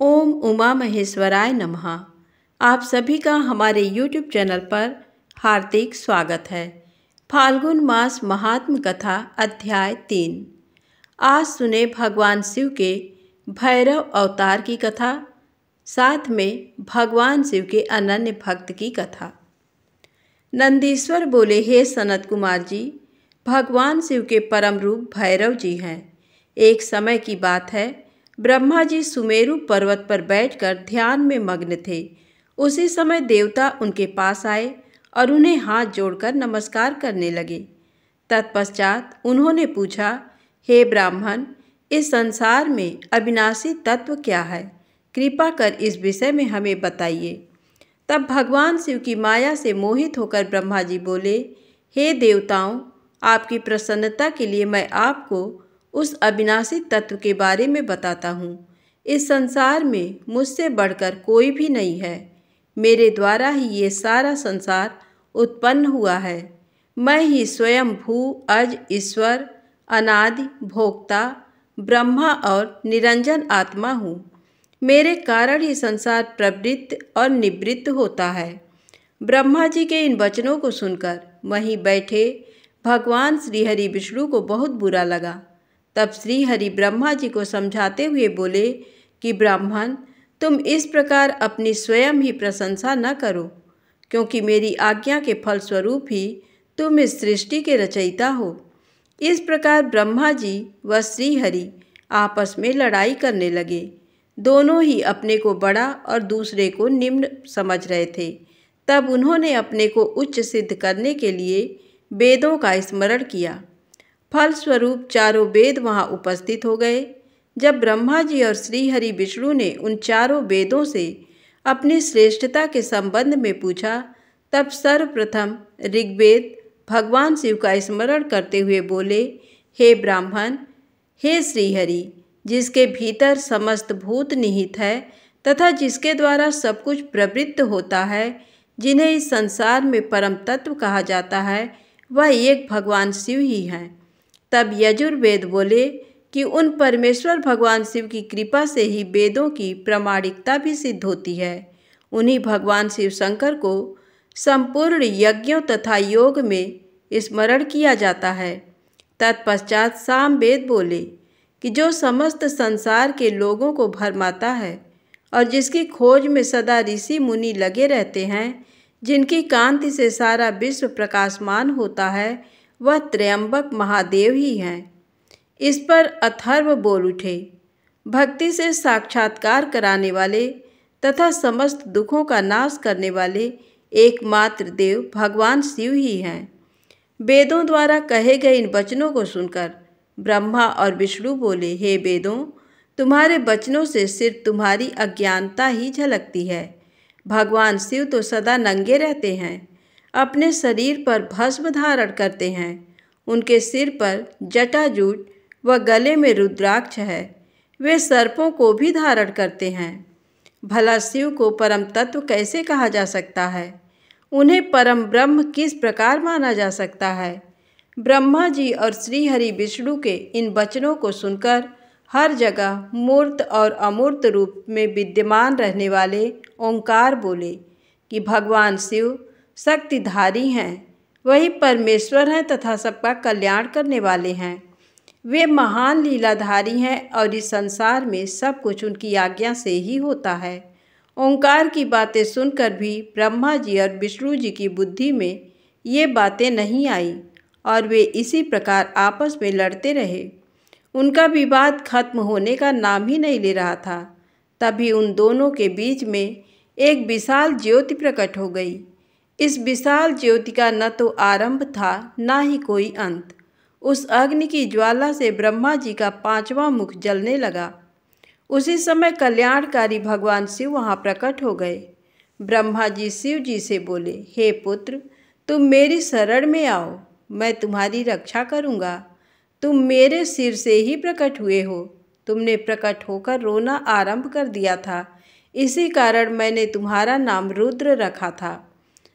ओम उमा महेश्वराय नमः। आप सभी का हमारे YouTube चैनल पर हार्दिक स्वागत है। फाल्गुन मास महात्म कथा अध्याय 3। आज सुने भगवान शिव के भैरव अवतार की कथा, साथ में भगवान शिव के अनन्य भक्त की कथा। नंदीश्वर बोले, हे सनत कुमार जी, भगवान शिव के परम रूप भैरव जी हैं। एक समय की बात है, ब्रह्मा जी सुमेरु पर्वत पर बैठकर ध्यान में मग्न थे। उसी समय देवता उनके पास आए और उन्हें हाथ जोड़कर नमस्कार करने लगे। तत्पश्चात उन्होंने पूछा, हे ब्राह्मण, इस संसार में अविनाशी तत्व क्या है? कृपा कर इस विषय में हमें बताइए। तब भगवान शिव की माया से मोहित होकर ब्रह्मा जी बोले, हे देवताओं, आपकी प्रसन्नता के लिए मैं आपको उस अविनाशी तत्व के बारे में बताता हूँ। इस संसार में मुझसे बढ़कर कोई भी नहीं है। मेरे द्वारा ही ये सारा संसार उत्पन्न हुआ है। मैं ही स्वयं भू अज ईश्वर, अनादि भोक्ता, ब्रह्मा और निरंजन आत्मा हूँ। मेरे कारण ही संसार प्रवृत्त और निवृत्त होता है। ब्रह्मा जी के इन वचनों को सुनकर वहीं बैठे भगवान श्रीहरि विष्णु को बहुत बुरा लगा। तब श्रीहरि ब्रह्मा जी को समझाते हुए बोले कि ब्राह्मण, तुम इस प्रकार अपनी स्वयं ही प्रशंसा न करो, क्योंकि मेरी आज्ञा के फलस्वरूप ही तुम इस सृष्टि के रचयिता हो। इस प्रकार ब्रह्मा जी व श्रीहरि आपस में लड़ाई करने लगे। दोनों ही अपने को बड़ा और दूसरे को निम्न समझ रहे थे। तब उन्होंने अपने को उच्च सिद्ध करने के लिए वेदों का स्मरण किया। फलस्वरूप चारों वेद वहाँ उपस्थित हो गए। जब ब्रह्मा जी और श्रीहरि विष्णु ने उन चारों वेदों से अपनी श्रेष्ठता के संबंध में पूछा, तब सर्वप्रथम ऋग्वेद भगवान शिव का स्मरण करते हुए बोले, हे ब्राह्मण, हे श्रीहरि, जिसके भीतर समस्त भूत निहित है तथा जिसके द्वारा सब कुछ प्रवृत्त होता है, जिन्हें इस संसार में परम तत्व कहा जाता है, वह एक भगवान शिव ही हैं। तब यजुर्वेद बोले कि उन परमेश्वर भगवान शिव की कृपा से ही वेदों की प्रामाणिकता भी सिद्ध होती है। उन्हीं भगवान शिव शंकर को संपूर्ण यज्ञों तथा योग में स्मरण किया जाता है। तत्पश्चात सामवेद बोले कि जो समस्त संसार के लोगों को भरमाता है और जिसकी खोज में सदा ऋषि मुनि लगे रहते हैं, जिनकी कांति से सारा विश्व प्रकाशमान होता है, वह त्रयंबक महादेव ही हैं। इस पर अथर्व बोल उठे, भक्ति से साक्षात्कार कराने वाले तथा समस्त दुखों का नाश करने वाले एकमात्र देव भगवान शिव ही हैं। वेदों द्वारा कहे गए इन वचनों को सुनकर ब्रह्मा और विष्णु बोले, हे वेदों, तुम्हारे वचनों से सिर्फ तुम्हारी अज्ञानता ही झलकती है। भगवान शिव तो सदा नंगे रहते हैं, अपने शरीर पर भस्म धारण करते हैं। उनके सिर पर जटाजूट व गले में रुद्राक्ष है। वे सर्पों को भी धारण करते हैं। भला शिव को परम तत्व कैसे कहा जा सकता है? उन्हें परम ब्रह्म किस प्रकार माना जा सकता है? ब्रह्मा जी और श्रीहरि विष्णु के इन वचनों को सुनकर हर जगह मूर्त और अमूर्त रूप में विद्यमान रहने वाले ओंकार बोले कि भगवान शिव शक्तिधारी हैं, वही परमेश्वर हैं तथा सबका कल्याण करने वाले हैं। वे महान लीलाधारी हैं और इस संसार में सब कुछ उनकी आज्ञा से ही होता है। ओंकार की बातें सुनकर भी ब्रह्मा जी और विष्णु जी की बुद्धि में ये बातें नहीं आई और वे इसी प्रकार आपस में लड़ते रहे। उनका विवाद खत्म होने का नाम ही नहीं ले रहा था। तभी उन दोनों के बीच में एक विशाल ज्योति प्रकट हो गई। इस विशाल ज्योति का न तो आरंभ था न ही कोई अंत। उस अग्नि की ज्वाला से ब्रह्मा जी का 5वां मुख जलने लगा। उसी समय कल्याणकारी भगवान शिव वहाँ प्रकट हो गए। ब्रह्मा जी शिव जी से बोले, हे पुत्र, तुम मेरी शरण में आओ, मैं तुम्हारी रक्षा करूँगा। तुम मेरे सिर से ही प्रकट हुए हो। तुमने प्रकट होकर रोना आरंभ कर दिया था, इसी कारण मैंने तुम्हारा नाम रुद्र रखा था।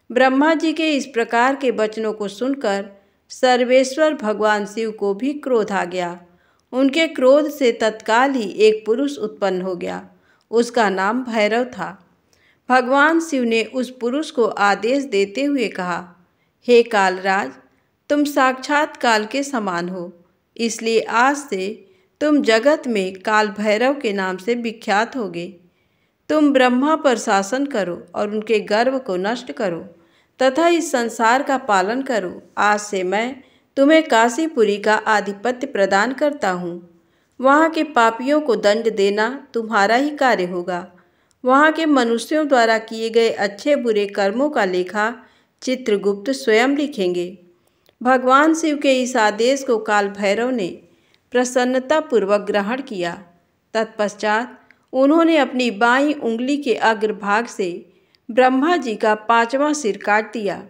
ब्रह्मा जी के इस प्रकार के वचनों को सुनकर सर्वेश्वर भगवान शिव को भी क्रोध आ गया। उनके क्रोध से तत्काल ही एक पुरुष उत्पन्न हो गया। उसका नाम भैरव था। भगवान शिव ने उस पुरुष को आदेश देते हुए कहा, हे कालराज, तुम साक्षात काल के समान हो, इसलिए आज से तुम जगत में काल भैरव के नाम से विख्यात होगे। तुम ब्रह्मा पर शासन करो और उनके गर्व को नष्ट करो तथा इस संसार का पालन करो। आज से मैं तुम्हें काशीपुरी का आधिपत्य प्रदान करता हूँ। वहाँ के पापियों को दंड देना तुम्हारा ही कार्य होगा। वहाँ के मनुष्यों द्वारा किए गए अच्छे बुरे कर्मों का लेखा चित्रगुप्त स्वयं लिखेंगे। भगवान शिव के इस आदेश को काल भैरव ने प्रसन्नतापूर्वक ग्रहण किया। तत्पश्चात उन्होंने अपनी बाईं उंगली के अग्रभाग से ब्रह्मा जी का 5वां सिर काट दिया।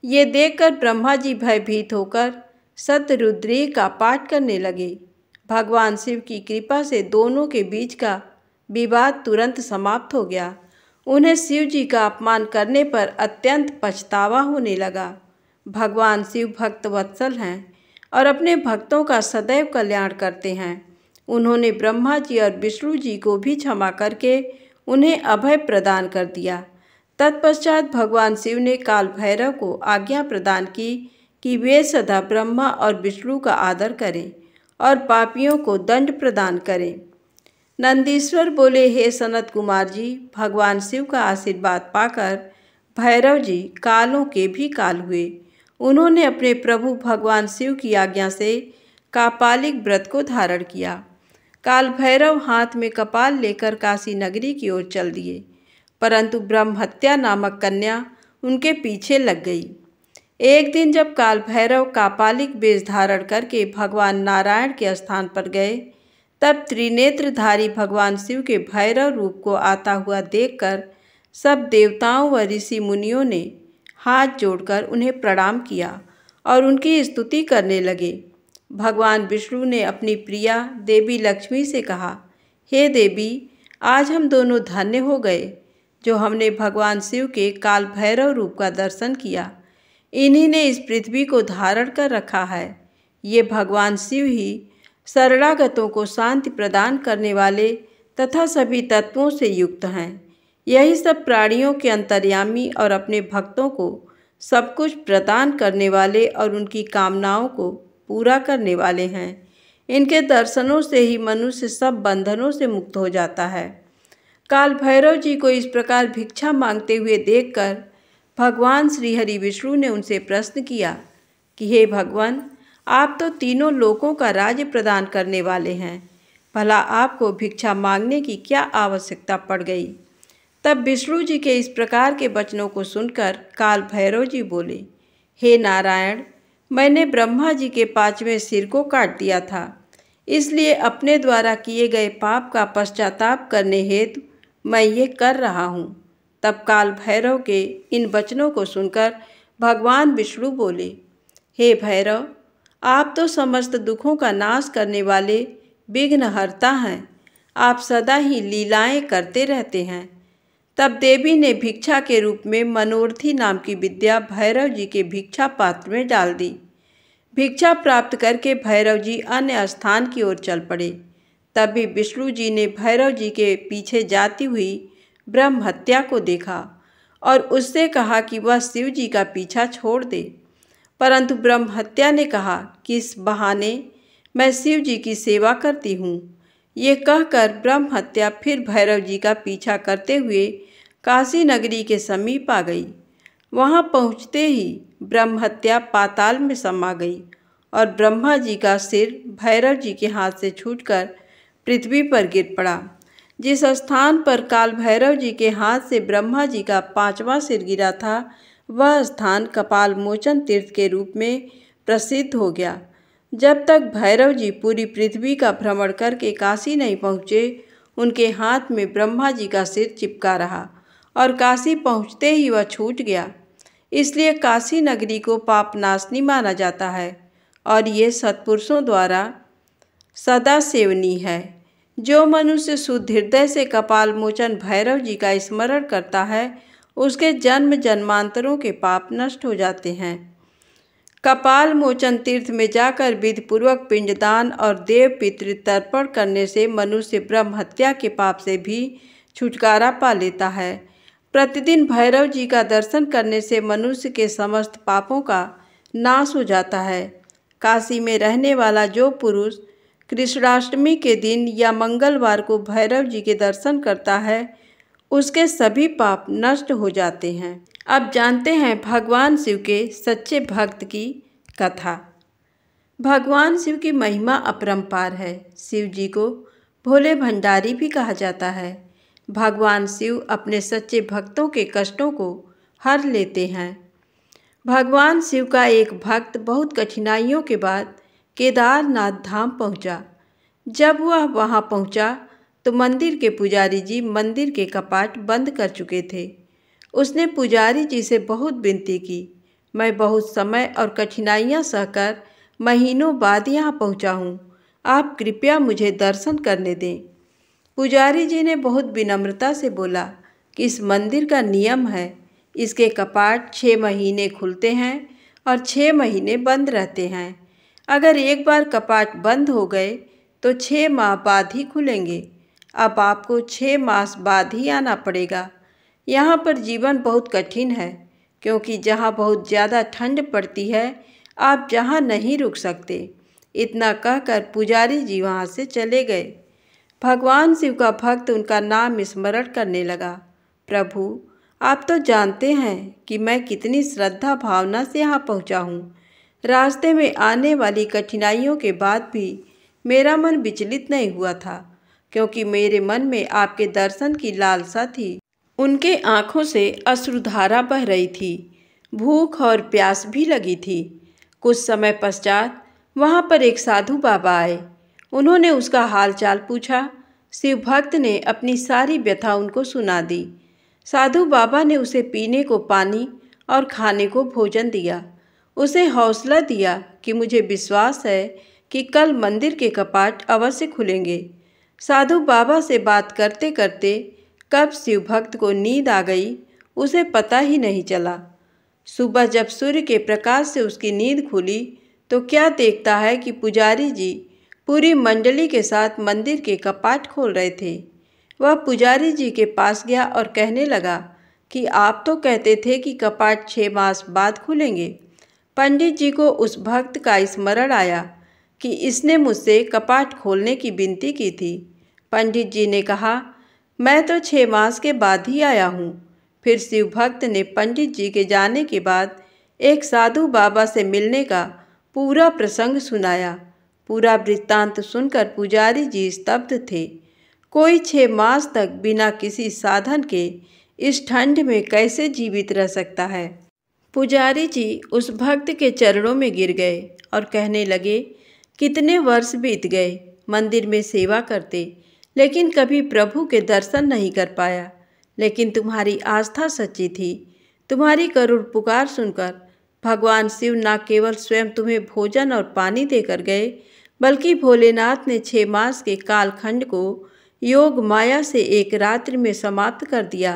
ये देखकर ब्रह्मा जी भयभीत होकर शतरुद्री का पाठ करने लगे। भगवान शिव की कृपा से दोनों के बीच का विवाद तुरंत समाप्त हो गया। उन्हें शिव जी का अपमान करने पर अत्यंत पछतावा होने लगा। भगवान शिव भक्त वत्सल हैं और अपने भक्तों का सदैव कल्याण करते हैं। उन्होंने ब्रह्मा जी और विष्णु जी को भी क्षमा करके उन्हें अभय प्रदान कर दिया। तत्पश्चात भगवान शिव ने काल भैरव को आज्ञा प्रदान की कि वे सदा ब्रह्मा और विष्णु का आदर करें और पापियों को दंड प्रदान करें। नंदीश्वर बोले, हे सनत कुमार जी, भगवान शिव का आशीर्वाद पाकर भैरव जी कालों के भी काल हुए। उन्होंने अपने प्रभु भगवान शिव की आज्ञा से कापालिक व्रत को धारण किया। काल भैरव हाथ में कपाल लेकर काशी नगरी की ओर चल दिए, परंतु ब्रह्महत्या नामक कन्या उनके पीछे लग गई। एक दिन जब काल भैरव कापालिक वेश धारण करके भगवान नारायण के स्थान पर गए, तब त्रिनेत्रधारी भगवान शिव के भैरव रूप को आता हुआ देखकर सब देवताओं व ऋषि मुनियों ने हाथ जोड़कर उन्हें प्रणाम किया और उनकी स्तुति करने लगे। भगवान विष्णु ने अपनी प्रिया देवी लक्ष्मी से कहा, हे देवी, आज हम दोनों धन्य हो गए जो हमने भगवान शिव के काल भैरव रूप का दर्शन किया। इन्हीं ने इस पृथ्वी को धारण कर रखा है। ये भगवान शिव ही शरणागतों को शांति प्रदान करने वाले तथा सभी तत्वों से युक्त हैं। यही सब प्राणियों के अंतर्यामी और अपने भक्तों को सब कुछ प्रदान करने वाले और उनकी कामनाओं को पूरा करने वाले हैं। इनके दर्शनों से ही मनुष्य सब बंधनों से मुक्त हो जाता है। काल भैरव जी को इस प्रकार भिक्षा मांगते हुए देखकर भगवान श्री हरि विष्णु ने उनसे प्रश्न किया कि हे भगवान, आप तो तीनों लोकों का राज्य प्रदान करने वाले हैं, भला आपको भिक्षा मांगने की क्या आवश्यकता पड़ गई। तब विष्णु जी के इस प्रकार के वचनों को सुनकर काल भैरव जी बोले, हे नारायण, मैंने ब्रह्मा जी के 5वें सिर को काट दिया था, इसलिए अपने द्वारा किए गए पाप का पश्चाताप करने हेतु मैं ये कर रहा हूँ। तब काल भैरव के इन वचनों को सुनकर भगवान विष्णु बोले, हे भैरव, आप तो समस्त दुखों का नाश करने वाले विघ्नहर्ता हैं। आप सदा ही लीलाएं करते रहते हैं। तब देवी ने भिक्षा के रूप में मनोरथी नाम की विद्या भैरव जी के भिक्षा पात्र में डाल दी। भिक्षा प्राप्त करके भैरव जी अन्य स्थान की ओर चल पड़े। तभी विष्णु जी ने भैरव जी के पीछे जाती हुई ब्रह्महत्या को देखा और उससे कहा कि वह शिव जी का पीछा छोड़ दे। परंतु ब्रह्महत्या ने कहा कि इस बहाने मैं शिव जी की सेवा करती हूँ। ये कहकर ब्रह्महत्या फिर भैरव जी का पीछा करते हुए काशी नगरी के समीप आ गई। वहाँ पहुँचते ही ब्रह्महत्या पाताल में समा गई और ब्रह्मा जी का सिर भैरव जी के हाथ से छूटकर पृथ्वी पर गिर पड़ा। जिस स्थान पर काल भैरव जी के हाथ से ब्रह्मा जी का 5वां सिर गिरा था, वह स्थान कपाल मोचन तीर्थ के रूप में प्रसिद्ध हो गया। जब तक भैरव जी पूरी पृथ्वी का भ्रमण करके काशी नहीं पहुँचे, उनके हाथ में ब्रह्मा जी का सिर चिपका रहा और काशी पहुँचते ही वह छूट गया। इसलिए काशी नगरी को पापनाशनी माना जाता है और ये सत्पुरुषों द्वारा सदा सेवनीय है। जो मनुष्य शुद्ध हृदय से कपाल मोचन भैरव जी का स्मरण करता है, उसके जन्म जन्मांतरों के पाप नष्ट हो जाते हैं। कपाल मोचन तीर्थ में जाकर विधिपूर्वक पिंडदान और देव पितृ तर्पण करने से मनुष्य ब्रह्महत्या के पाप से भी छुटकारा पा लेता है। प्रतिदिन भैरव जी का दर्शन करने से मनुष्य के समस्त पापों का नाश हो जाता है। काशी में रहने वाला जो पुरुष कृष्णाष्टमी के दिन या मंगलवार को भैरव जी के दर्शन करता है, उसके सभी पाप नष्ट हो जाते हैं। अब जानते हैं भगवान शिव के सच्चे भक्त की कथा। भगवान शिव की महिमा अपरंपार है। शिव जी को भोले भंडारी भी कहा जाता है। भगवान शिव अपने सच्चे भक्तों के कष्टों को हर लेते हैं। भगवान शिव का एक भक्त बहुत कठिनाइयों के बाद केदारनाथ धाम पहुंचा। जब वह वहां पहुंचा तो मंदिर के पुजारी जी मंदिर के कपाट बंद कर चुके थे। उसने पुजारी जी से बहुत विनती की, मैं बहुत समय और कठिनाइयां सहकर महीनों बाद यहाँ पहुंचा हूँ, आप कृपया मुझे दर्शन करने दें। पुजारी जी ने बहुत विनम्रता से बोला कि इस मंदिर का नियम है, इसके कपाट 6 महीने खुलते हैं और 6 महीने बंद रहते हैं। अगर एक बार कपाट बंद हो गए तो 6 माह बाद ही खुलेंगे। अब आपको 6 मास बाद ही आना पड़ेगा। यहाँ पर जीवन बहुत कठिन है, क्योंकि जहाँ बहुत ज़्यादा ठंड पड़ती है आप जहाँ नहीं रुक सकते। इतना कहकर पुजारी जी वहाँ से चले गए। भगवान शिव का भक्त उनका नाम स्मरण करने लगा, प्रभु आप तो जानते हैं कि मैं कितनी श्रद्धा भावना से यहाँ पहुँचा हूँ। रास्ते में आने वाली कठिनाइयों के बाद भी मेरा मन विचलित नहीं हुआ था, क्योंकि मेरे मन में आपके दर्शन की लालसा थी। उनके आँखों से अश्रुधारा बह रही थी, भूख और प्यास भी लगी थी। कुछ समय पश्चात वहाँ पर एक साधु बाबा आए। उन्होंने उसका हालचाल पूछा। शिव भक्त ने अपनी सारी व्यथा उनको सुना दी। साधु बाबा ने उसे पीने को पानी और खाने को भोजन दिया। उसे हौसला दिया कि मुझे विश्वास है कि कल मंदिर के कपाट अवश्य खुलेंगे। साधु बाबा से बात करते करते कब शिव भक्त को नींद आ गई उसे पता ही नहीं चला। सुबह जब सूर्य के प्रकाश से उसकी नींद खुली तो क्या देखता है कि पुजारी जी पूरी मंडली के साथ मंदिर के कपाट खोल रहे थे। वह पुजारी जी के पास गया और कहने लगा कि आप तो कहते थे कि कपाट 6 मास बाद खुलेंगे। पंडित जी को उस भक्त का स्मरण आया कि इसने मुझसे कपाट खोलने की विनती की थी। पंडित जी ने कहा, मैं तो 6 मास के बाद ही आया हूँ। फिर शिव भक्त ने पंडित जी के जाने के बाद एक साधु बाबा से मिलने का पूरा प्रसंग सुनाया। पूरा वृत्तांत सुनकर पुजारी जी स्तब्ध थे। कोई 6 मास तक बिना किसी साधन के इस ठंड में कैसे जीवित रह सकता है। पुजारी जी उस भक्त के चरणों में गिर गए और कहने लगे, कितने वर्ष बीत गए मंदिर में सेवा करते, लेकिन कभी प्रभु के दर्शन नहीं कर पाया। लेकिन तुम्हारी आस्था सच्ची थी। तुम्हारी करुण पुकार सुनकर भगवान शिव न केवल स्वयं तुम्हें भोजन और पानी देकर गए, बल्कि भोलेनाथ ने 6 मास के कालखंड को योग माया से एक रात्रि में समाप्त कर दिया।